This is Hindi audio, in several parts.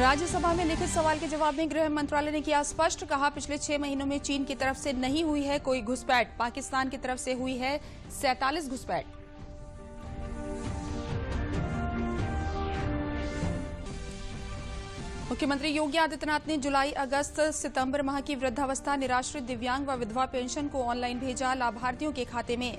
राज्यसभा में लिखित सवाल के जवाब में गृह मंत्रालय ने किया स्पष्ट, कहा पिछले 6 महीनों में चीन की तरफ से नहीं हुई है कोई घुसपैठ, पाकिस्तान की तरफ से हुई है 47 घुसपैठ। मुख्यमंत्री योगी आदित्यनाथ ने जुलाई, अगस्त, सितंबर माह की वृद्धावस्था, निराश्रित, दिव्यांग व विधवा पेंशन को ऑनलाइन भेजा लाभार्थियों के खाते में।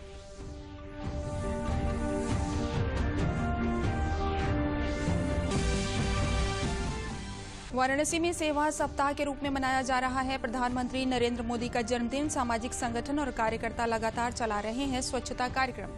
वाराणसी में सेवा सप्ताह के रूप में मनाया जा रहा है प्रधानमंत्री नरेंद्र मोदी का जन्मदिन। सामाजिक संगठन और कार्यकर्ता लगातार चला रहे हैं स्वच्छता कार्यक्रम।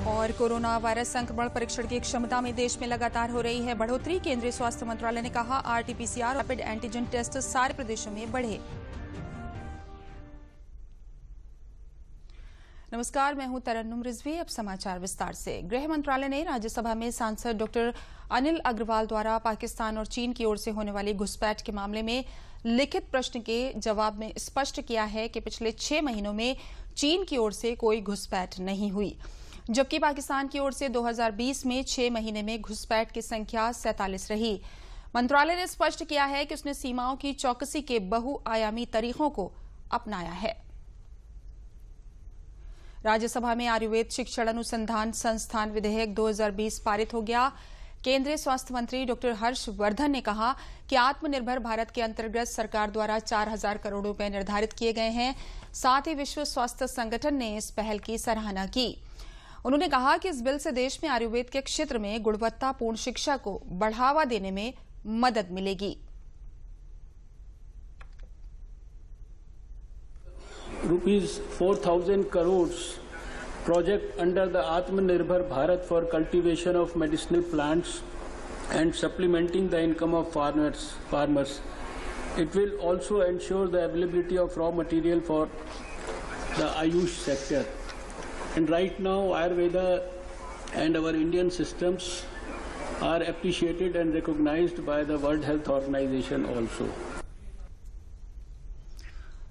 और कोरोना वायरस संक्रमण परीक्षण की क्षमता में देश में लगातार हो रही है बढ़ोतरी। केंद्रीय स्वास्थ्य मंत्रालय ने कहा, आरटी-पीसीआर रैपिड एंटीजन टेस्ट सारे प्रदेशों में बढ़े। नमस्कार, मैं हूं तरन्नुम रिजवी। अब समाचार विस्तार से। गृह मंत्रालय ने राज्यसभा में सांसद डॉक्टर अनिल अग्रवाल द्वारा पाकिस्तान और चीन की ओर से होने वाली घुसपैठ के मामले में लिखित प्रश्न के जवाब में स्पष्ट किया है कि पिछले 6 महीनों में चीन की ओर से कोई घुसपैठ नहीं हुई, जबकि पाकिस्तान की ओर से 2020 में 6 महीने में घुसपैठ की संख्या 47 रही। मंत्रालय ने स्पष्ट किया है कि उसने सीमाओं की चौकसी के बहुआयामी तरीकों को अपनाया है। राज्यसभा में आयुर्वेद शिक्षण अनुसंधान संस्थान विधेयक 2020 पारित हो गया। केंद्रीय स्वास्थ्य मंत्री डॉक्टर हर्षवर्धन ने कहा कि आत्मनिर्भर भारत के अंतर्गत सरकार द्वारा 4,000 करोड़ रुपए निर्धारित किए गए हैं। साथ ही विश्व स्वास्थ्य संगठन ने इस पहल की सराहना की। उन्होंने कहा कि इस बिल से देश में आयुर्वेद के क्षेत्र में गुणवत्तापूर्ण शिक्षा को बढ़ावा देने में मदद मिलेगी। Rupees 4,000 crores project under the Atmanirbhar Bharat for cultivation of medicinal plants and supplementing the income of farmers. It will also ensure the availability of raw material for the Ayush sector. And right now, Ayurveda and our Indian systems are appreciated and recognized by the World Health Organization also.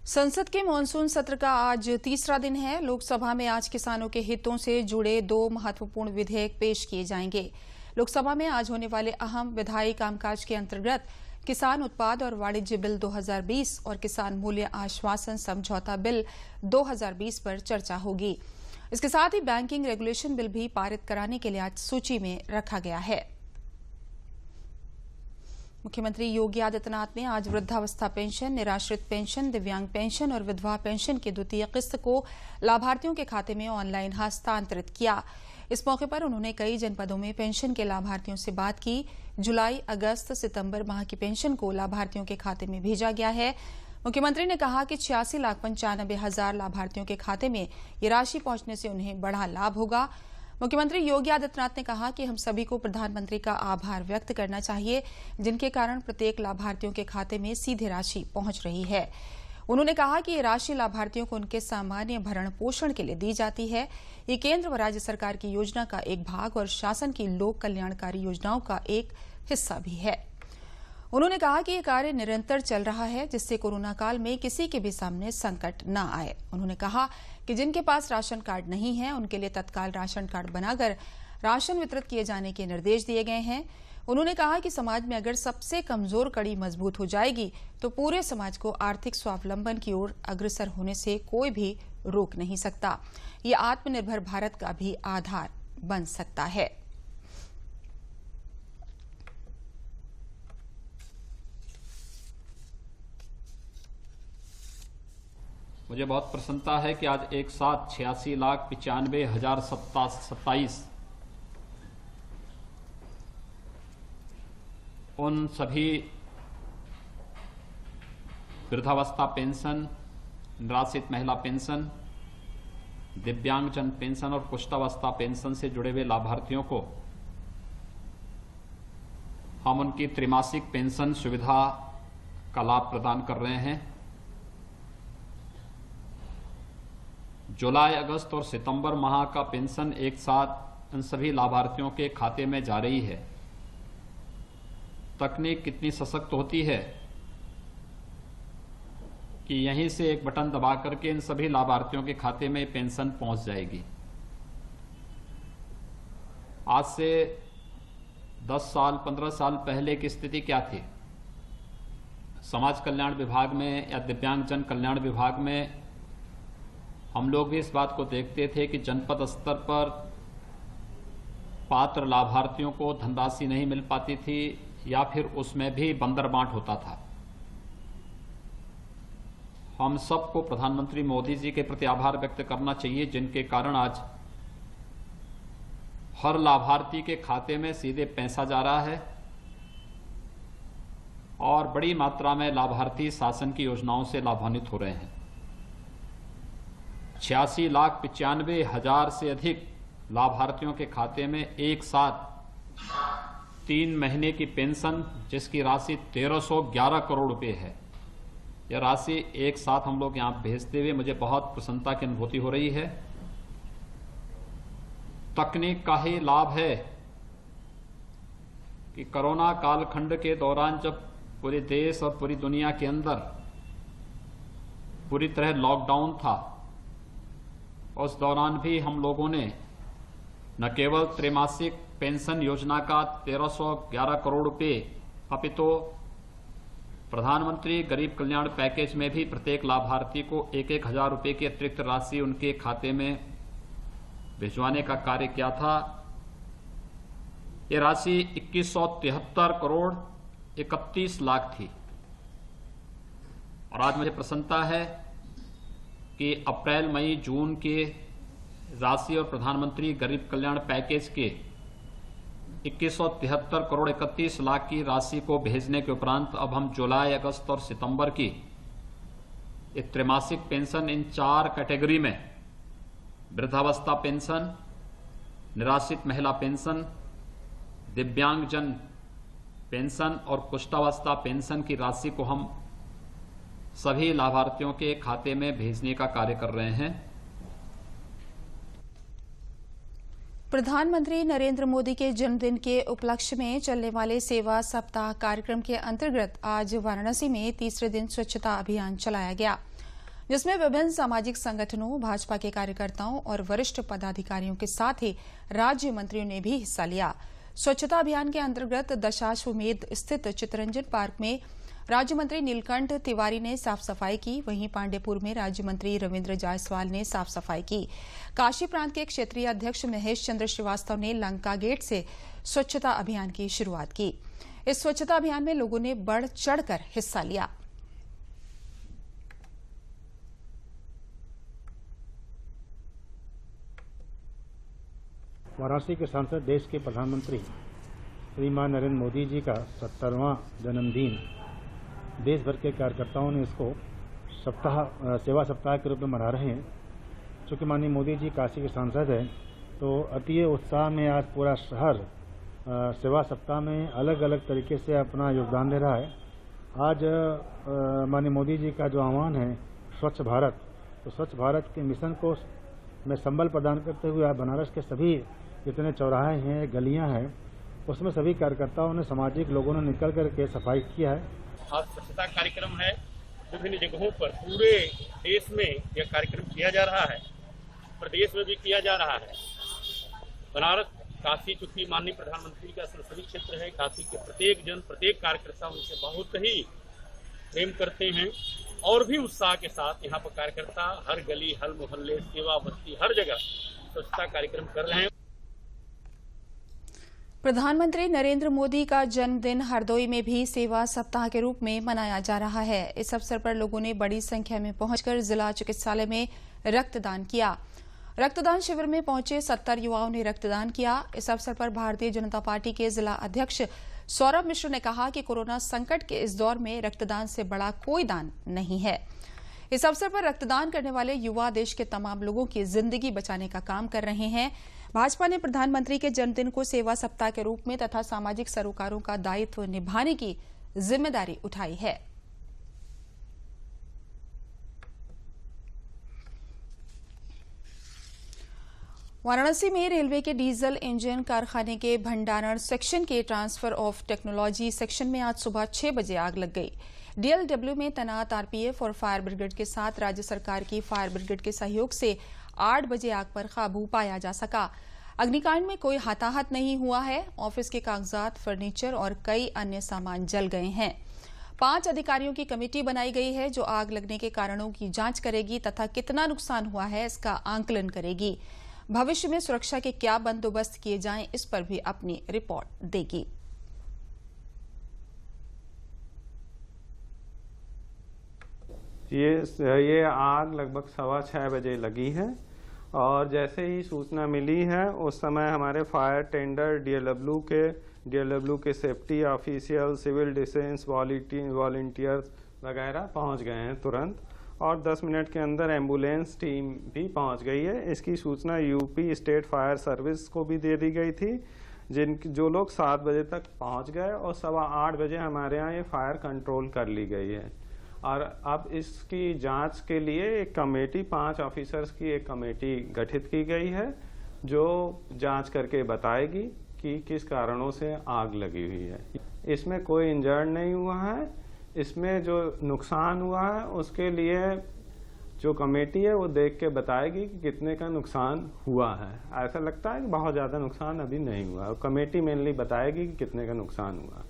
संसद के मॉनसून सत्र का आज तीसरा दिन है। लोकसभा में आज किसानों के हितों से जुड़े 2 महत्वपूर्ण विधेयक पेश किए जाएंगे। लोकसभा में आज होने वाले अहम विधायी कामकाज के अंतर्गत किसान उत्पाद और वाणिज्य बिल 2020 और किसान मूल्य आश्वासन समझौता बिल 2020 पर चर्चा होगी। इसके साथ ही बैंकिंग रेगुलेशन बिल भी पारित कराने के लिए आज सूची में रखा गया है। मुख्यमंत्री योगी आदित्यनाथ ने आज वृद्धावस्था पेंशन, निराश्रित पेंशन, दिव्यांग पेंशन और विधवा पेंशन की द्वितीय किस्त को लाभार्थियों के खाते में ऑनलाइन हस्तांतरित किया। इस मौके पर उन्होंने कई जनपदों में पेंशन के लाभार्थियों से बात की। जुलाई, अगस्त, सितंबर माह की पेंशन को लाभार्थियों के खाते में भेजा गया है। मुख्यमंत्री ने कहा कि 86,95,000 लाभार्थियों के खाते में ये राशि पहुंचने से उन्हें बड़ा लाभ होगा। मुख्यमंत्री योगी आदित्यनाथ ने कहा कि हम सभी को प्रधानमंत्री का आभार व्यक्त करना चाहिए, जिनके कारण प्रत्येक लाभार्थियों के खाते में सीधे राशि पहुंच रही है। उन्होंने कहा कि ये राशि लाभार्थियों को उनके सामान्य भरण पोषण के लिए दी जाती है। ये केंद्र व राज्य सरकार की योजना का एक भाग और शासन की लोक कल्याणकारी योजनाओं का एक हिस्सा भी है। उन्होंने कहा कि ये कार्य निरंतर चल रहा है, जिससे कोरोना काल में किसी के भी सामने संकट न आए। उन्होंने कहा कि जिनके पास राशन कार्ड नहीं है, उनके लिए तत्काल राशन कार्ड बनाकर राशन वितरित किए जाने के निर्देश दिए गए हैं। उन्होंने कहा कि समाज में अगर सबसे कमजोर कड़ी मजबूत हो जाएगी तो पूरे समाज को आर्थिक स्वावलंबन की ओर अग्रसर होने से कोई भी रोक नहीं सकता। ये आत्मनिर्भर भारत का भी आधार बन सकता है। मुझे बहुत प्रसन्नता है कि आज एक साथ 86,95,027 उन सभी वृद्धावस्था पेंशन, निराश्रित महिला पेंशन, दिव्यांगजन पेंशन और कुष्ठावस्था पेंशन से जुड़े हुए लाभार्थियों को हम उनकी त्रैमासिक पेंशन सुविधा का लाभ प्रदान कर रहे हैं। जुलाई, अगस्त और सितंबर माह का पेंशन एक साथ इन सभी लाभार्थियों के खाते में जा रही है। तकनीक कितनी सशक्त होती है कि यहीं से एक बटन दबा करके इन सभी लाभार्थियों के खाते में पेंशन पहुंच जाएगी। आज से 10 साल 15 साल पहले की स्थिति क्या थी? समाज कल्याण विभाग में या दिव्यांगजन कल्याण विभाग में हम लोग भी इस बात को देखते थे कि जनपद स्तर पर पात्र लाभार्थियों को धनराशि नहीं मिल पाती थी या फिर उसमें भी बंदरबांट होता था। हम सबको प्रधानमंत्री मोदी जी के प्रति आभार व्यक्त करना चाहिए, जिनके कारण आज हर लाभार्थी के खाते में सीधे पैसा जा रहा है और बड़ी मात्रा में लाभार्थी शासन की योजनाओं से लाभान्वित हो रहे हैं। 86,95,000 से अधिक लाभार्थियों के खाते में एक साथ 3 महीने की पेंशन, जिसकी राशि 1311 करोड़ रुपए है, यह राशि एक साथ हम लोग यहां भेजते हुए मुझे बहुत प्रसन्नता की अनुभूति हो रही है। तकनीक का ही लाभ है कि कोरोना कालखंड के दौरान जब पूरे देश और पूरी दुनिया के अंदर पूरी तरह लॉकडाउन था, उस दौरान भी हम लोगों ने न केवल त्रैमासिक पेंशन योजना का 1311 करोड़ रुपए, अपितु प्रधानमंत्री गरीब कल्याण पैकेज में भी प्रत्येक लाभार्थी को 1-1 हजार रुपए की अतिरिक्त राशि उनके खाते में भिजवाने का कार्य किया था। ये राशि 2173 करोड़ 31 लाख थी और आज मुझे प्रसन्नता है कि अप्रैल मई जून के राशि और प्रधानमंत्री गरीब कल्याण पैकेज के 2173 करोड़ 31 लाख की राशि को भेजने के उपरांत अब हम जुलाई, अगस्त और सितंबर की त्रैमासिक पेंशन इन 4 कैटेगरी में वृद्धावस्था पेंशन, निराश्रित महिला पेंशन, दिव्यांगजन पेंशन और कुष्ठावस्था पेंशन की राशि को हम सभी लाभार्थियों के खाते में भेजने का कार्य कर रहे हैं। प्रधानमंत्री नरेंद्र मोदी के जन्मदिन के उपलक्ष्य में चलने वाले सेवा सप्ताह कार्यक्रम के अंतर्गत आज वाराणसी में तीसरे दिन स्वच्छता अभियान चलाया गया, जिसमें विभिन्न सामाजिक संगठनों, भाजपा के कार्यकर्ताओं और वरिष्ठ पदाधिकारियों के साथ ही राज्य मंत्रियों ने भी हिस्सा लिया। स्वच्छता अभियान के अंतर्गत दशाश्वमेध स्थित चित्तरंजन पार्क में राज्य मंत्री नीलकंठ तिवारी ने साफ सफाई की, वहीं पांडेपुर में राज्य मंत्री रविंद्र जायसवाल ने साफ सफाई की। काशी प्रांत के क्षेत्रीय अध्यक्ष महेश चंद्र श्रीवास्तव ने लंका गेट से स्वच्छता अभियान की शुरुआत की। इस स्वच्छता अभियान में लोगों ने बढ़ चढ़कर हिस्सा लिया। वाराणसी के सांसद देश के प्रधानमंत्री श्रीमान नरेंद्र मोदी जी का 70वां जन्मदिन देश भर के कार्यकर्ताओं ने इसको सेवा सप्ताह के रूप में मना रहे हैं। चूँकि माननीय मोदी जी काशी के सांसद हैं, तो अति उत्साह में आज पूरा शहर सेवा सप्ताह में अलग अलग तरीके से अपना योगदान दे रहा है। आज माननीय मोदी जी का जो आह्वान है स्वच्छ भारत, तो स्वच्छ भारत के मिशन को में संबल प्रदान करते हुए आज बनारस के सभी जितने चौराहे हैं, गलियां हैं, उसमें सभी कार्यकर्ताओं ने, सामाजिक लोगों ने निकल करके सफाई किया है। आज स्वच्छता कार्यक्रम है, विभिन्न जगहों पर पूरे देश में यह कार्यक्रम किया जा रहा है, प्रदेश में भी किया जा रहा है। बनारस, काशी, चूंकि माननीय प्रधानमंत्री का संसदीय क्षेत्र है, काशी के प्रत्येक जन, प्रत्येक कार्यकर्ता उनसे बहुत ही प्रेम करते हैं और भी उत्साह के साथ यहाँ पर कार्यकर्ता हर गली, हर मोहल्ले, सेवा बस्ती, हर जगह स्वच्छता कार्यक्रम कर रहे हैं। प्रधानमंत्री नरेंद्र मोदी का जन्मदिन हरदोई में भी सेवा सप्ताह के रूप में मनाया जा रहा है। इस अवसर पर लोगों ने बड़ी संख्या में पहुंचकर जिला चिकित्सालय में रक्तदान किया। रक्तदान शिविर में पहुंचे 70 युवाओं ने रक्तदान किया। इस अवसर पर भारतीय जनता पार्टी के जिला अध्यक्ष सौरभ मिश्र ने कहा कि कोरोना संकट के इस दौर में रक्तदान से बड़ा कोई दान नहीं है। इस अवसर पर रक्तदान करने वाले युवा देश के तमाम लोगों की जिंदगी बचाने का काम कर रहे हैं। भाजपा ने प्रधानमंत्री के जन्मदिन को सेवा सप्ताह के रूप में तथा सामाजिक सरोकारों का दायित्व निभाने की जिम्मेदारी उठाई है। वाराणसी में रेलवे के डीजल इंजन कारखाने के भंडारण सेक्शन के ट्रांसफर ऑफ टेक्नोलॉजी सेक्शन में आज सुबह 6 बजे आग लग गई। डीएलडब्ल्यू में तैनात आरपीएफ और फायर ब्रिगेड के साथ राज्य सरकार की फायर ब्रिगेड के सहयोग से 8 बजे आग पर काबू पाया जा सका। अग्निकांड में कोई हताहत नहीं हुआ है। ऑफिस के कागजात, फर्नीचर और कई अन्य सामान जल गए हैं। 5 अधिकारियों की कमेटी बनाई गई है जो आग लगने के कारणों की जांच करेगी तथा कितना नुकसान हुआ है इसका आंकलन करेगी। भविष्य में सुरक्षा के क्या बंदोबस्त किए जाएं, इस पर भी अपनी रिपोर्ट देगी। ये आग लगभग 6:15 बजे लगी है और जैसे ही सूचना मिली है उस समय हमारे फायर टेंडर डीएलडब्ल्यू के safety official, civil defence volunteers वगैरह पहुंच गए हैं तुरंत, और 10 मिनट के अंदर एम्बुलेंस टीम भी पहुंच गई है। इसकी सूचना यूपी स्टेट फायर सर्विस को भी दे दी गई थी, जो लोग 7 बजे तक पहुंच गए और 8:15 बजे हमारे यहाँ ये फायर कंट्रोल कर ली गई है। और अब इसकी जांच के लिए एक कमेटी, 5 ऑफिसर्स की एक कमेटी गठित की गई है जो जांच करके बताएगी कि किस कारणों से आग लगी हुई है। इसमें कोई इंजर्ड नहीं हुआ है। इसमें जो नुकसान हुआ है उसके लिए जो कमेटी है वो देख के बताएगी कि कितने का नुकसान हुआ है। ऐसा लगता है कि बहुत ज़्यादा नुकसान अभी नहीं हुआ है। कमेटी मेनली बताएगी कि कितने का नुकसान हुआ है।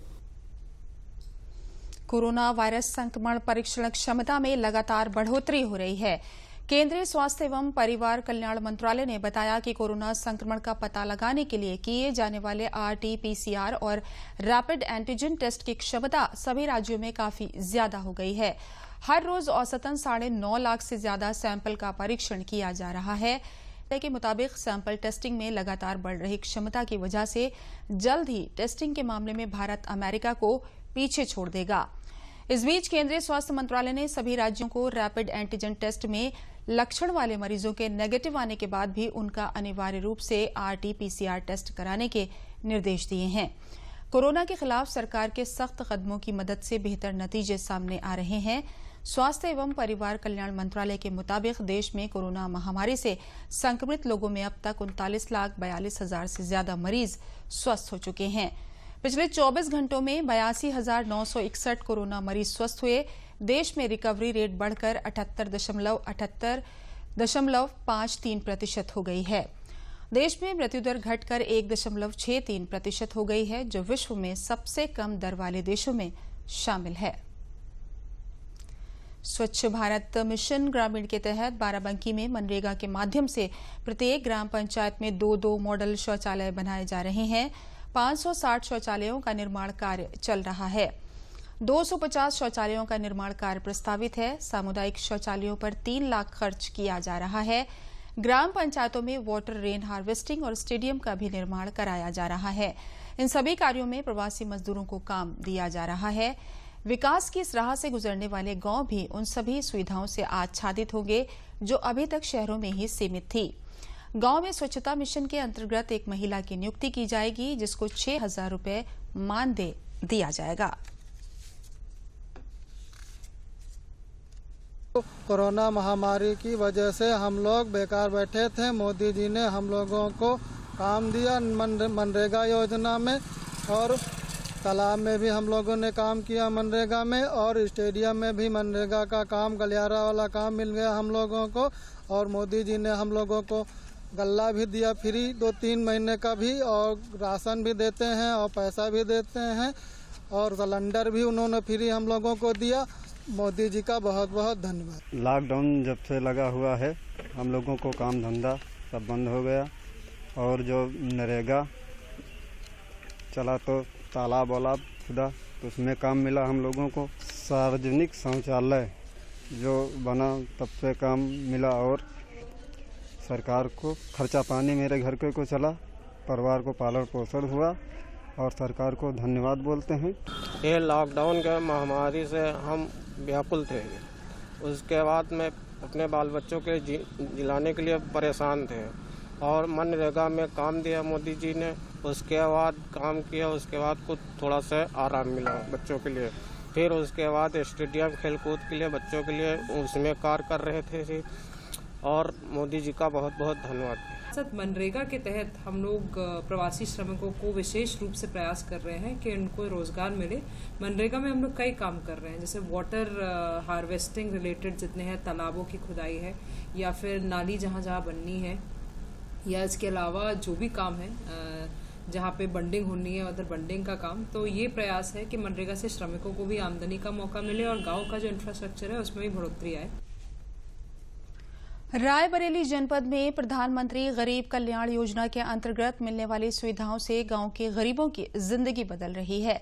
कोरोना वायरस संक्रमण परीक्षण क्षमता में लगातार बढ़ोतरी हो रही है। केंद्रीय स्वास्थ्य एवं परिवार कल्याण मंत्रालय ने बताया कि कोरोना संक्रमण का पता लगाने के लिए किए जाने वाले RT-PCR और रैपिड एंटीजन टेस्ट की क्षमता सभी राज्यों में काफी ज्यादा हो गई है। हर रोज औसतन 9.5 लाख से ज्यादा सैंपल का परीक्षण किया जा रहा है। के मुताबिक सैंपल टेस्टिंग में लगातार बढ़ रही क्षमता की वजह से जल्द ही टेस्टिंग के मामले में भारत अमेरिका को पीछे छोड़ देगा। इस बीच केंद्रीय स्वास्थ्य मंत्रालय ने सभी राज्यों को रैपिड एंटीजन टेस्ट में लक्षण वाले मरीजों के नेगेटिव आने के बाद भी उनका अनिवार्य रूप से RT-PCR टेस्ट कराने के निर्देश दिए हैं। कोरोना के खिलाफ सरकार के सख्त कदमों की मदद से बेहतर नतीजे सामने आ रहे हैं। स्वास्थ्य एवं परिवार कल्याण मंत्रालय के मुताबिक देश में कोरोना महामारी से संक्रमित लोगों में अब तक 39,42,000 से ज्यादा मरीज स्वस्थ हो चुके हैं। पिछले 24 घंटों में 82,961 कोरोना मरीज स्वस्थ हुए। देश में रिकवरी रेट बढ़कर 78.53% हो गई है। देश में मृत्यु दर घटकर 1.63% हो गई है, जो विश्व में सबसे कम दर वाले देशों में शामिल है। स्वच्छ भारत मिशन ग्रामीण के तहत बाराबंकी में मनरेगा के माध्यम से प्रत्येक ग्राम पंचायत में 2 मॉडल शौचालय बनाए जा रहे हैं। 560 शौचालयों का निर्माण कार्य चल रहा है। 250 शौचालयों का निर्माण कार्य प्रस्तावित है। सामुदायिक शौचालयों पर 3 लाख खर्च किया जा रहा है। ग्राम पंचायतों में वाटर रेन हार्वेस्टिंग और स्टेडियम का भी निर्माण कराया जा रहा है। इन सभी कार्यों में प्रवासी मजदूरों को काम दिया जा रहा है। विकास की इस राह से गुजरने वाले गांव भी उन सभी सुविधाओं से आच्छादित होंगे जो अभी तक शहरों में ही सीमित थी। गांव में स्वच्छता मिशन के अंतर्गत एक महिला की नियुक्ति की जाएगी, जिसको 6,000 रुपए मानदेय दिया जाएगा। कोरोना महामारी की वजह से हम लोग बेकार बैठे थे। मोदी जी ने हम लोगों को काम दिया मनरेगा योजना में, और तालाब में भी हम लोगों ने काम किया मनरेगा में, और स्टेडियम में भी मनरेगा का काम, गलियारा वाला काम मिल गया हम लोगों को। और मोदी जी ने हम लोगों को गल्ला भी दिया फ्री 2-3 महीने का भी, और राशन भी देते हैं और पैसा भी देते हैं, और सिलेंडर भी उन्होंने फ्री हम लोगों को दिया। मोदी जी का बहुत बहुत धन्यवाद। लॉकडाउन जब से लगा हुआ है हम लोगों को काम धंधा सब बंद हो गया, और जो नरेगा चला तो तालाब वालाब खुदा तो उसमें काम मिला हम लोगों को। सार्वजनिक शौचालय जो बना तब से काम मिला, और सरकार को खर्चा पानी मेरे घर को चला, परिवार को पालन पोषण हुआ, और सरकार को धन्यवाद बोलते हैं। ये लॉकडाउन के महामारी से हम व्याकुल थे। उसके बाद में अपने बाल बच्चों के जिलाने के लिए परेशान थे, और मनरेगा में काम दिया मोदी जी ने। उसके बाद काम किया, उसके बाद कुछ थोड़ा सा आराम मिला बच्चों के लिए। फिर उसके बाद स्टेडियम खेलकूद के लिए बच्चों के लिए उसमें कार्य कर रहे थे, और मोदी जी का बहुत बहुत धन्यवाद। मनरेगा के तहत हम लोग प्रवासी श्रमिकों को विशेष रूप से प्रयास कर रहे हैं कि उनको रोजगार मिले। मनरेगा में हम लोग कई काम कर रहे हैं, जैसे वाटर हार्वेस्टिंग रिलेटेड जितने हैं, तालाबों की खुदाई है, या फिर नाली जहाँ जहाँ बननी है या इसके अलावा जो भी काम है जहाँ पे बंडिंग होनी है उधर बंडिंग का काम, तो ये प्रयास है कि मनरेगा से श्रमिकों को भी आमदनी का मौका मिले और गांव का जो इंफ्रास्ट्रक्चर है उसमें भी बढ़ोतरी आए। रायबरेली जनपद में प्रधानमंत्री गरीब कल्याण योजना के अंतर्गत मिलने वाली सुविधाओं से गांव के गरीबों की जिंदगी बदल रही है।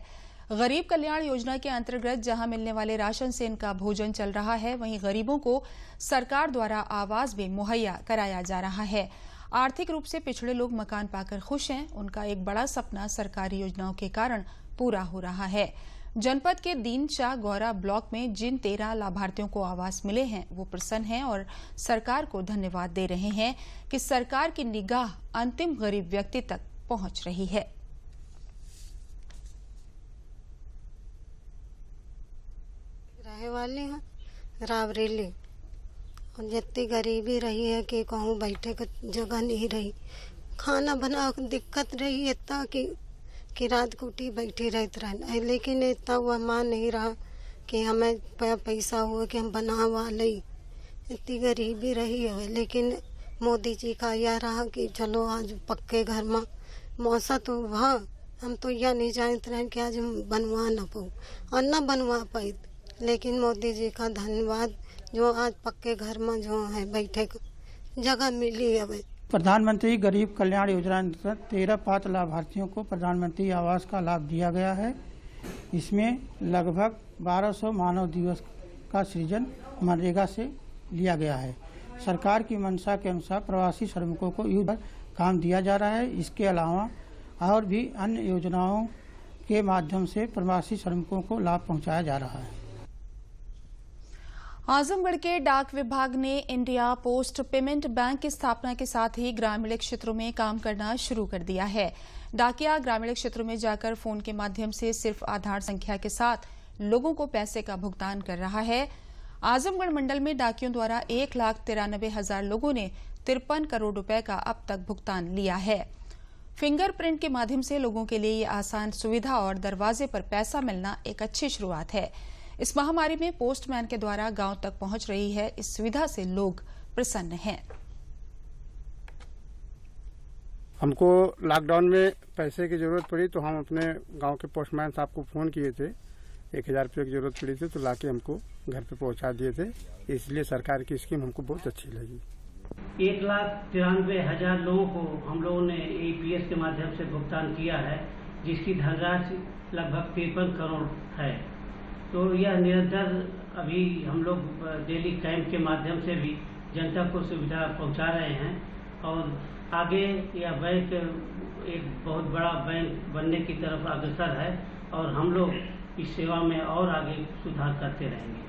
गरीब कल्याण योजना के अंतर्गत जहां मिलने वाले राशन से इनका भोजन चल रहा है, वहीं गरीबों को सरकार द्वारा आवास भी मुहैया कराया जा रहा है। आर्थिक रूप से पिछड़े लोग मकान पाकर खुश हैं। उनका एक बड़ा सपना सरकारी योजनाओं के कारण पूरा हो रहा है। जनपद के दीनशाह गौरा ब्लॉक में जिन 13 लाभार्थियों को आवास मिले हैं वो प्रसन्न हैं और सरकार को धन्यवाद दे रहे हैं कि सरकार की निगाह अंतिम गरीब व्यक्ति तक पहुंच रही है। रहे वाले हैं रायबरेली और जितनी गरीबी रही है कि कहूँ बैठे को जगह नहीं रही, खाना बना दिक्कत रही इतना कि रात कुटी बैठी रहते रहना, लेकिन इतना हुआ मान नहीं रहा कि हमें पैसा हुआ कि हम बनावा ले। इतनी गरीबी रही है, लेकिन मोदी जी का यह रहा कि चलो आज पक्के घर में मौसा तो हुआ, हम तो यह नहीं जानते रहे कि आज हम बनवा न पाऊँ और न बनवा पाए, लेकिन मोदी जी का धन्यवाद जो आज पक्के घर में जो है बैठे जगह मिली है। प्रधानमंत्री गरीब कल्याण योजना अंतर्गत 13 पात्र लाभार्थियों को प्रधानमंत्री आवास का लाभ दिया गया है। इसमें लगभग 1200 मानव दिवस का सृजन मनरेगा से लिया गया है। सरकार की मंशा के अनुसार प्रवासी श्रमिकों को युद्ध काम दिया जा रहा है। इसके अलावा और भी अन्य योजनाओं के माध्यम से प्रवासी श्रमिकों को लाभ पहुंचाया जा रहा है। आजमगढ़ के डाक विभाग ने इंडिया पोस्ट पेमेंट बैंक की स्थापना के साथ ही ग्रामीण क्षेत्रों में काम करना शुरू कर दिया है। डाकिया ग्रामीण क्षेत्रों में जाकर फोन के माध्यम से सिर्फ आधार संख्या के साथ लोगों को पैसे का भुगतान कर रहा है। आजमगढ़ मंडल में डाकियों द्वारा 1,93,000 लोगों ने 53 करोड़ रुपए का अब तक भुगतान लिया है। फिंगरप्रिंट के माध्यम से लोगों के लिए ये आसान सुविधा और दरवाजे पर पैसा मिलना एक अच्छी शुरुआत है। इस महामारी में पोस्टमैन के द्वारा गांव तक पहुंच रही है इस सुविधा से लोग प्रसन्न हैं। हमको लॉकडाउन में पैसे की जरूरत पड़ी तो हम अपने गांव के पोस्टमैन साहब को फोन किए थे। 1000 रुपये की जरूरत पड़ी थी तो लाके हमको घर पे पहुंचा दिए थे। इसलिए सरकार की स्कीम हमको बहुत अच्छी लगी। 1,93,000 लोगों को हम लोगों ने APS के माध्यम से भुगतान किया है, जिसकी धनराशि लगभग 53 करोड़ है। तो यह निरंतर अभी हम लोग डेली कैंप के माध्यम से भी जनता को सुविधा पहुंचा रहे हैं और आगे यह बैंक एक बहुत बड़ा बैंक बनने की तरफ अग्रसर है और हम लोग इस सेवा में और आगे सुधार करते रहेंगे।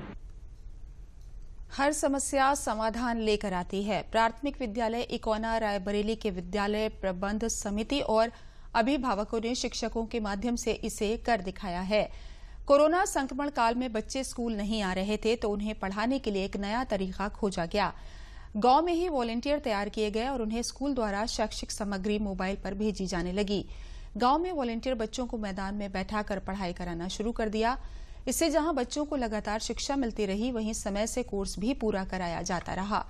हर समस्या समाधान लेकर आती है। प्राथमिक विद्यालय इकोना रायबरेली के विद्यालय प्रबंध समिति और अभिभावकों ने शिक्षकों के माध्यम से इसे कर दिखाया है। कोरोना संक्रमण काल में बच्चे स्कूल नहीं आ रहे थे तो उन्हें पढ़ाने के लिए एक नया तरीका खोजा गया। गांव में ही वॉलंटियर तैयार किए गए और उन्हें स्कूल द्वारा शैक्षिक सामग्री मोबाइल पर भेजी जाने लगी। गांव में वॉलंटियर बच्चों को मैदान में बैठाकर पढ़ाई कराना शुरू कर दिया। इससे जहां बच्चों को लगातार शिक्षा मिलती रही, वहीं समय से कोर्स भी पूरा कराया जाता रहा।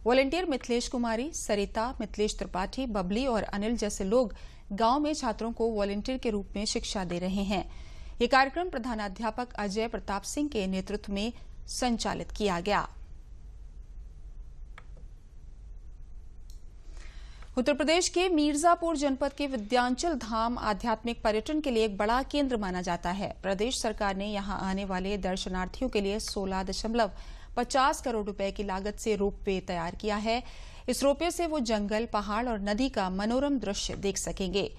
वॉलंटियर मिथिलेश कुमारी, सरिता, मिथिलेश त्रिपाठी, बबली और अनिल जैसे लोग गांव में छात्रों को वॉलंटियर के रूप में शिक्षा दे रहे हैं। ये कार्यक्रम प्रधानाध्यापक अजय प्रताप सिंह के नेतृत्व में संचालित किया गया। उत्तर प्रदेश के मिर्जापुर जनपद के विंध्याचल धाम आध्यात्मिक पर्यटन के लिए एक बड़ा केंद्र माना जाता है। प्रदेश सरकार ने यहां आने वाले दर्शनार्थियों के लिए 16.50 करोड़ रुपए की लागत से रोपवे तैयार किया है। इस रोपवे से वो जंगल, पहाड़ और नदी का मनोरम दृश्य देख सकेंगे।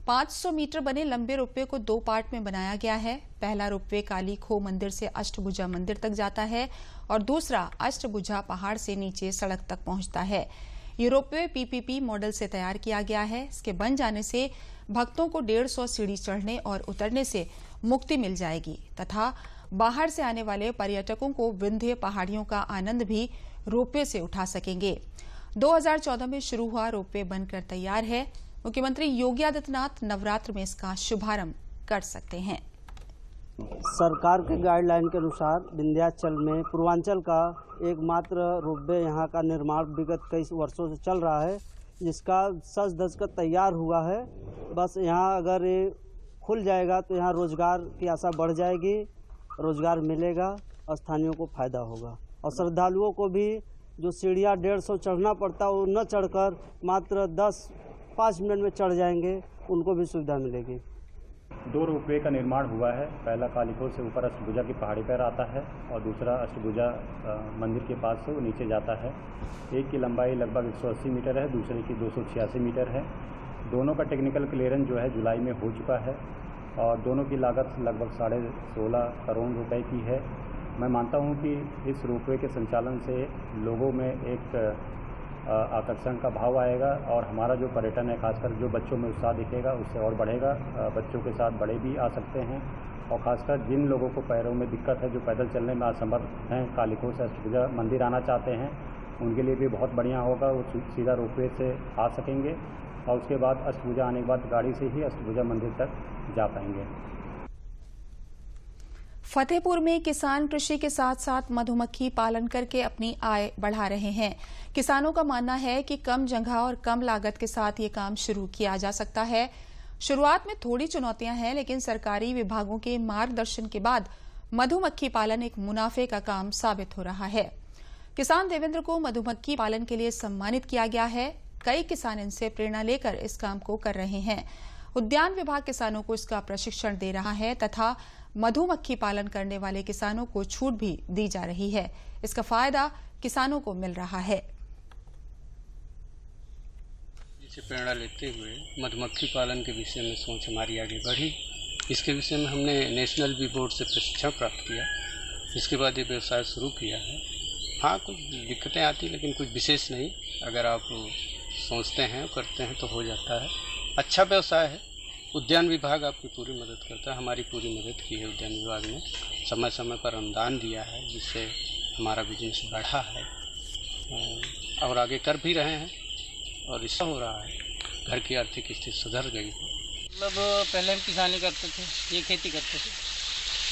500 मीटर बने लंबे रोपवे को 2 पार्ट में बनाया गया है। पहला रोपवे काली खो मंदिर से अष्टभुजा मंदिर तक जाता है और दूसरा अष्टभुजा पहाड़ से नीचे सड़क तक पहुंचता है। ये रोपवे PPP मॉडल से तैयार किया गया है। इसके बन जाने से भक्तों को 150 सीढ़ी चढ़ने और उतरने से मुक्ति मिल जाएगी तथा बाहर से आने वाले पर्यटकों को विंध्य पहाड़ियों का आनंद भी रोपवे से उठा सकेंगे। 2014 में शुरू हुआ रोपवे बनकर तैयार है। मुख्यमंत्री योगी आदित्यनाथ नवरात्र में इसका शुभारंभ कर सकते हैं। सरकार के गाइडलाइन के अनुसार विंध्याचल में पूर्वांचल का एकमात्र रोपवे यहाँ का निर्माण विगत कई वर्षों से चल रहा है। जिसका सज धज कर तैयार हुआ है। बस यहाँ अगर ये खुल जाएगा तो यहाँ रोजगार की आशा बढ़ जाएगी, रोजगार मिलेगा, स्थानीयों को फायदा होगा और श्रद्धालुओं को भी जो सीढ़ियाँ 150 चढ़ना पड़ता है वो न चढ़कर मात्र 5 मिनट में चढ़ जाएंगे, उनको भी सुविधा मिलेगी। 2 रोपवे का निर्माण हुआ है। पहला कालीखोह से ऊपर अष्टभुजा की पहाड़ी पर आता है और दूसरा अष्टभुजा मंदिर के पास से वो नीचे जाता है। एक की लंबाई लगभग 180 मीटर है, दूसरे की 286 मीटर है। दोनों का टेक्निकल क्लियरेंस जो है जुलाई में हो चुका है और दोनों की लागत लगभग 16.5 करोड़ रुपए की है। मैं मानता हूं कि इस रोपवे के संचालन से लोगों में एक आकर्षण का भाव आएगा और हमारा जो पर्यटन है, खासकर जो बच्चों में उत्साह दिखेगा उससे और बढ़ेगा। बच्चों के साथ बड़े भी आ सकते हैं और खासकर जिन लोगों को पैरों में दिक्कत है, जो पैदल चलने में असमर्थ हैं, कालीखोह से अष्टभुजा मंदिर आना चाहते हैं, उनके लिए भी बहुत बढ़िया होगा। वो सीधा रोपवे से आ सकेंगे और उसके बाद अष्टभुजा आने के बाद गाड़ी से ही अष्टभुजा मंदिर तक जा पाएंगे। फतेहपुर में किसान कृषि के साथ साथ मधुमक्खी पालन करके अपनी आय बढ़ा रहे हैं। किसानों का मानना है कि कम जगह और कम लागत के साथ ये काम शुरू किया जा सकता है। शुरुआत में थोड़ी चुनौतियां हैं, लेकिन सरकारी विभागों के मार्गदर्शन के बाद मधुमक्खी पालन एक मुनाफे का काम साबित हो रहा है। किसान देवेंद्र को मधुमक्खी पालन के लिए सम्मानित किया गया है। कई किसान इनसे प्रेरणा लेकर इस काम को कर रहे हैं। उद्यान विभाग किसानों को इसका प्रशिक्षण दे रहा है तथा मधुमक्खी पालन करने वाले किसानों को छूट भी दी जा रही है। इसका फायदा किसानों को मिल रहा है। इससे प्रेरणा लेते हुए मधुमक्खी पालन के विषय में सोच हमारी आगे बढ़ी। इसके विषय में हमने नेशनल बी बोर्ड से प्रशिक्षण प्राप्त किया। इसके बाद ये व्यवसाय शुरू किया है। हाँ, कुछ दिक्कतें आती, लेकिन कुछ विशेष नहीं। अगर आप सोचते हैं, करते हैं तो हो जाता है। अच्छा व्यवसाय है। उद्यान विभाग आपकी पूरी मदद करता है, हमारी पूरी मदद की है। उद्यान विभाग ने समय समय पर अनुदान दिया है, जिससे हमारा बिजनेस बढ़ा है और आगे कर भी रहे हैं और इससे हो रहा है। घर की आर्थिक स्थिति सुधर गई है। मतलब पहले हम किसानी करते थे, ये खेती करते थे,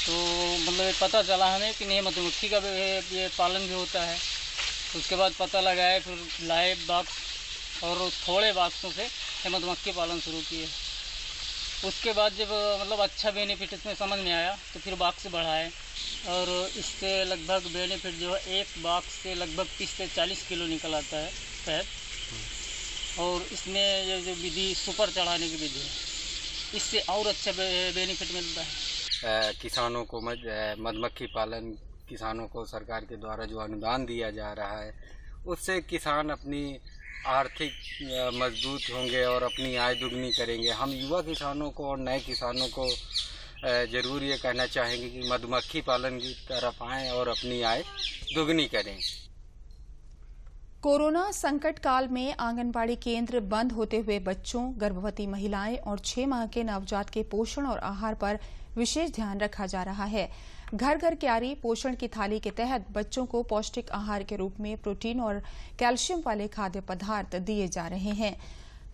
तो मतलब पता चला हमें कि नहीं मधुमक्खी का ये पालन भी होता है। उसके बाद पता लगाए, फिर लाए बॉक्स और थोड़े बॉक्सों से मधुमक्खी पालन शुरू किए। उसके बाद जब मतलब अच्छा बेनिफिट इसमें समझ में आया तो फिर बॉक्स बढ़ाए और इससे लगभग बेनिफिट जो है एक बॉक्स से लगभग 30 से 40 किलो निकल आता है शहद। और इसमें ये जो विधि सुपर चढ़ाने की विधि है, इससे और अच्छा बेनिफिट मिलता है। किसानों को मधुमक्खी पालन, किसानों को सरकार के द्वारा जो अनुदान दिया जा रहा है, उससे किसान अपनी आर्थिक मजबूत होंगे और अपनी आय दुगनी करेंगे। हम युवा किसानों को और नए किसानों को ज़रूर ये कहना चाहेंगे कि मधुमक्खी पालन की तरफ आएं और अपनी आय दुगनी करें। कोरोना संकट काल में आंगनबाड़ी केंद्र बंद होते हुए बच्चों, गर्भवती महिलाएं और 6 माह के नवजात के पोषण और आहार पर विशेष ध्यान रखा जा रहा है। घर घर क्यारी पोषण की थाली के तहत बच्चों को पौष्टिक आहार के रूप में प्रोटीन और कैल्शियम वाले खाद्य पदार्थ दिए जा रहे हैं।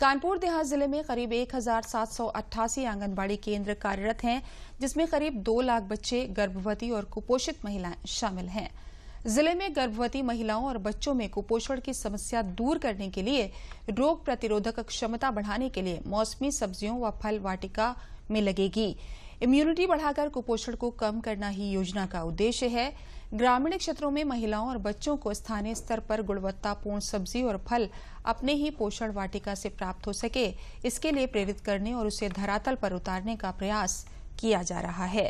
कानपुर देहात जिले में करीब 1788 आंगनबाड़ी केंद्र कार्यरत हैं, जिसमें करीब 2 लाख बच्चे, गर्भवती और कुपोषित महिलाएं शामिल हैं। जिले में गर्भवती महिलाओं और बच्चों में कुपोषण की समस्या दूर करने के लिए रोग प्रतिरोधक क्षमता बढ़ाने के लिए मौसमी सब्जियों व फल वाटिका में लगेगी। इम्यूनिटी बढ़ाकर कुपोषण को कम करना ही योजना का उद्देश्य है। ग्रामीण क्षेत्रों में महिलाओं और बच्चों को स्थानीय स्तर पर गुणवत्तापूर्ण सब्जी और फल अपने ही पोषण वाटिका से प्राप्त हो सके, इसके लिए प्रेरित करने और उसे धरातल पर उतारने का प्रयास किया जा रहा है।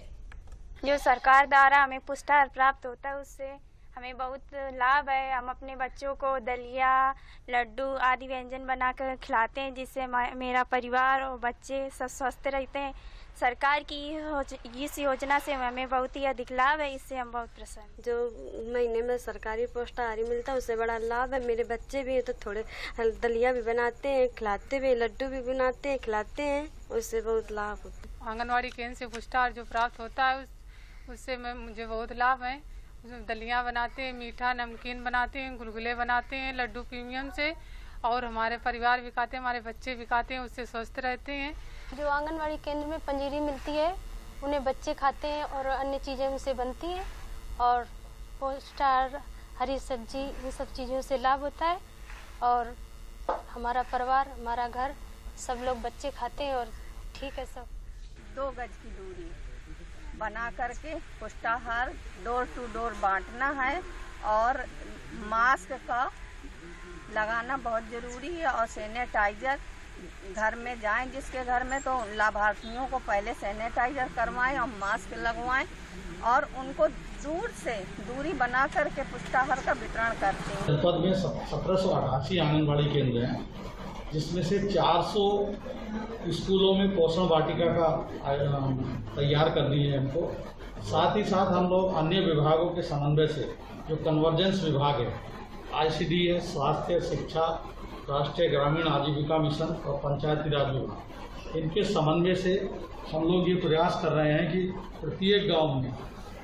जो सरकार द्वारा हमें पुष्टाहार प्राप्त होता है, उससे हमें बहुत लाभ है। हम अपने बच्चों को दलिया, लड्डू आदि व्यंजन बनाकर खिलाते हैं, जिससे मेरा परिवार और बच्चे सब स्वस्थ रहते हैं। सरकार की इस योजना से हमें बहुत ही अधिक लाभ है, इससे हम बहुत प्रसन्न हैं। जो महीने में सरकारी पोषाहार मिलता है, उससे बड़ा लाभ है। मेरे बच्चे भी तो थोड़े दलिया भी बनाते हैं, खिलाते भी, लड्डू भी बनाते हैं, खिलाते हैं, उससे बहुत लाभ होता है। आंगनवाड़ी केंद्र से पुष्टाहार जो प्राप्त होता है, उससे मुझे बहुत लाभ है। उसमें दलिया बनाते हैं, मीठा नमकीन बनाते हैं, गुलगुले बनाते हैं लड्डू प्रीमियम से, और हमारे परिवार भी खाते हैं, हमारे बच्चे भी खाते हैं, उससे स्वस्थ रहते हैं। जो आंगनवाड़ी केंद्र में पंजीरी मिलती है, उन्हें बच्चे खाते हैं और अन्य चीज़ें उनसे बनती हैं, और पोषाहार, हरी सब्जी, ये सब चीज़ों से लाभ होता है। और हमारा परिवार, हमारा घर, सब लोग बच्चे खाते हैं और ठीक है सब। 2 गज की दूरी बना करके पुष्टाहार डोर टू डोर बांटना है और मास्क का लगाना बहुत ज़रूरी है और सैनिटाइजर घर में जाएं जिसके घर में तो लाभार्थियों को पहले सैनिटाइजर करवाएं और मास्क लगवाएं और उनको दूर से दूरी बना करके पुष्टाहार का वितरण करते हैं। जनपद में 1788 आंगनबाड़ी केंद्र हैं जिसमें से 400 स्कूलों में पोषण वाटिका का तैयार कर दी है हमको। साथ ही साथ हम लोग अन्य विभागों के समन्वय से जो कन्वर्जेंस विभाग है, ICDS, स्वास्थ्य, शिक्षा, राष्ट्रीय ग्रामीण आजीविका मिशन और पंचायती राज विभाग, इनके समन्वय से हम लोग ये प्रयास कर रहे हैं कि प्रत्येक गांव में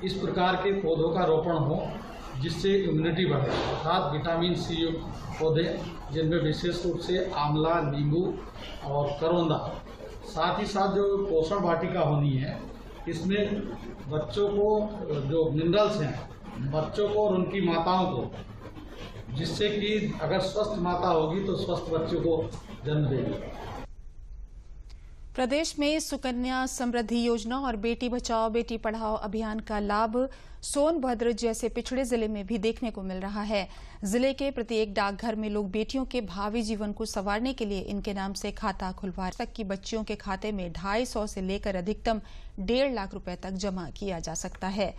इस प्रकार के पौधों का रोपण हो जिससे इम्यूनिटी बढ़े, अर्थात विटामिन C युक्त पौधे जिनमें विशेष रूप से आंवला, नींबू और करौंदा। साथ ही साथ जो पोषण वाटिका होनी है इसमें बच्चों को जो मिनरल्स हैं बच्चों को और उनकी माताओं को, जिससे कि अगर स्वस्थ माता होगी तो स्वस्थ बच्चों को जन्म देगी। प्रदेश में सुकन्या समृद्धि योजना और बेटी बचाओ बेटी पढ़ाओ अभियान का लाभ सोनभद्र जैसे पिछड़े जिले में भी देखने को मिल रहा है। जिले के प्रत्येक डाकघर में लोग बेटियों के भावी जीवन को संवारने के लिए इनके नाम से खाता खुलवा तक की बच्चियों के खाते में 250 से लेकर अधिकतम 1.5 लाख रुपए तक जमा किया जा सकता है।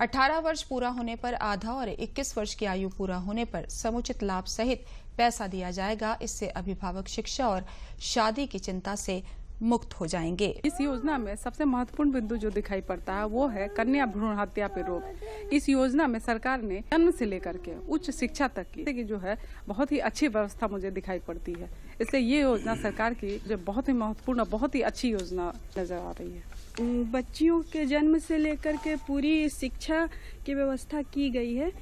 18 वर्ष पूरा होने पर आधा और 21 वर्ष की आयु पूरा होने पर समुचित लाभ सहित पैसा दिया जाएगा। इससे अभिभावक शिक्षा और शादी की चिंता से मुक्त हो जाएंगे। इस योजना में सबसे महत्वपूर्ण बिंदु जो दिखाई पड़ता है वो है कन्या भ्रूण हत्या पे रोक। इस योजना में सरकार ने जन्म से लेकर के उच्च शिक्षा तक की जो है बहुत ही अच्छी व्यवस्था मुझे दिखाई पड़ती है। इसलिए ये योजना सरकार की जो बहुत ही महत्वपूर्ण और बहुत ही अच्छी योजना नजर आ रही है। बच्चियों के जन्म से लेकर के पूरी शिक्षा की व्यवस्था की गई है।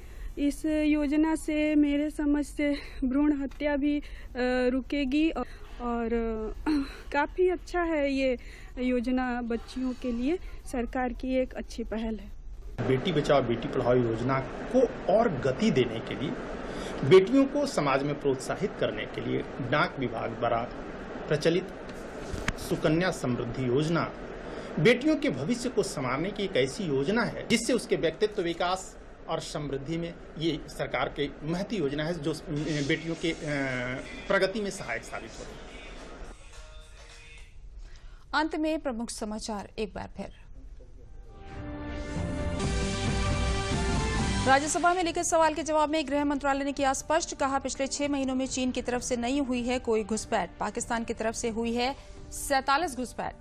इस योजना से मेरे समझ से भ्रूण हत्या भी रुकेगी और काफ़ी अच्छा है ये योजना बच्चियों के लिए। सरकार की एक अच्छी पहल है। बेटी बचाओ बेटी पढ़ाओ योजना को और गति देने के लिए, बेटियों को समाज में प्रोत्साहित करने के लिए डाक विभाग द्वारा प्रचलित सुकन्या समृद्धि योजना बेटियों के भविष्य को संवारने की एक ऐसी योजना है जिससे उसके व्यक्तित्व विकास और समृद्धि में ये सरकार की महती योजना है जो बेटियों के प्रगति में सहायक साबित हो रही है। अंत में प्रमुख समाचार एक बार फिर। राज्यसभा में लिखित सवाल के जवाब में गृह मंत्रालय ने किया स्पष्ट, कहा पिछले 6 महीनों में चीन की तरफ से नहीं हुई है कोई घुसपैठ, पाकिस्तान की तरफ से हुई है 47 घुसपैठ।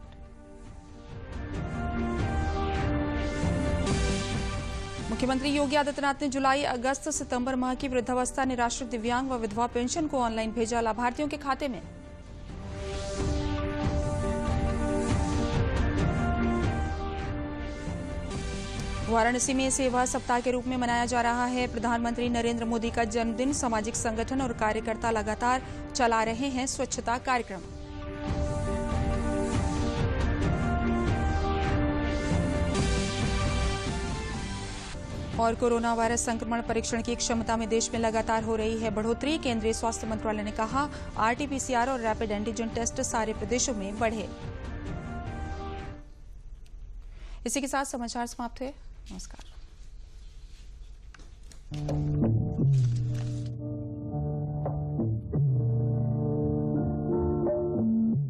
मुख्यमंत्री योगी आदित्यनाथ ने जुलाई, अगस्त, सितंबर माह की वृद्धावस्था, निराश्रित, दिव्यांग व विधवा पेंशन को ऑनलाइन भेजा लाभार्थियों के खाते में। वाराणसी में सेवा सप्ताह के रूप में मनाया जा रहा है प्रधानमंत्री नरेंद्र मोदी का जन्मदिन। सामाजिक संगठन और कार्यकर्ता लगातार चला रहे हैं स्वच्छता कार्यक्रम। और कोरोना वायरस संक्रमण परीक्षण की क्षमता में देश में लगातार हो रही है बढ़ोतरी। केंद्रीय स्वास्थ्य मंत्रालय ने कहा RT-PCR और रैपिड एंटीजन टेस्ट सारे प्रदेशों में बढ़े। इसी के साथ समाचार समाप्त हुए। नमस्कार।